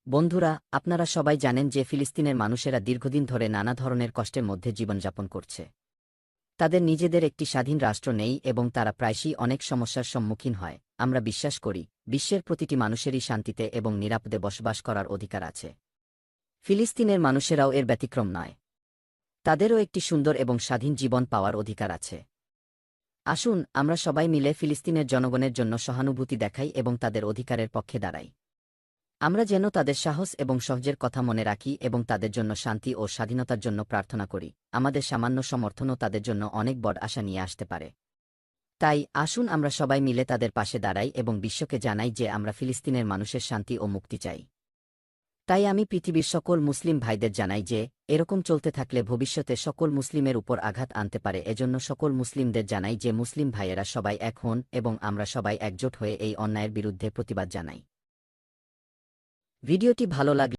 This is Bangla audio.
বন্ধুরা, আপনারা সবাই জানেন যে ফিলিস্তিনের মানুষেরা দীর্ঘদিন ধরে নানা ধরনের কষ্টের মধ্যে জীবনযাপন করছে। তাদের নিজেদের একটি স্বাধীন রাষ্ট্র নেই এবং তারা প্রায়শই অনেক সমস্যার সম্মুখীন হয়। আমরা বিশ্বাস করি, বিশ্বের প্রতিটি মানুষেরই শান্তিতে এবং নিরাপদে বসবাস করার অধিকার আছে। ফিলিস্তিনের মানুষেরাও এর ব্যতিক্রম নয়। তাদেরও একটি সুন্দর এবং স্বাধীন জীবন পাওয়ার অধিকার আছে। আসুন, আমরা সবাই মিলে ফিলিস্তিনের জনগণের জন্য সহানুভূতি দেখাই এবং তাদের অধিকারের পক্ষে দাঁড়াই। আমরা যেন তাদের সাহস এবং সহজের কথা মনে রাখি এবং তাদের জন্য শান্তি ও স্বাধীনতার জন্য প্রার্থনা করি। আমাদের সামান্য সমর্থনও তাদের জন্য অনেক বড় আশা নিয়ে আসতে পারে। তাই আসুন আমরা সবাই মিলে তাদের পাশে দাঁড়াই এবং বিশ্বকে জানাই যে আমরা ফিলিস্তিনের মানুষের শান্তি ও মুক্তি চাই। তাই আমি পৃথিবীর সকল মুসলিম ভাইদের জানাই যে, এরকম চলতে থাকলে ভবিষ্যতে সকল মুসলিমের উপর আঘাত আনতে পারে। এজন্য সকল মুসলিমদের জানাই যে মুসলিম ভাইয়েরা সবাই এক হন এবং আমরা সবাই একজোট হয়ে এই অন্যায়ের বিরুদ্ধে প্রতিবাদ জানাই। ভিডিওটি ভালো লাগলে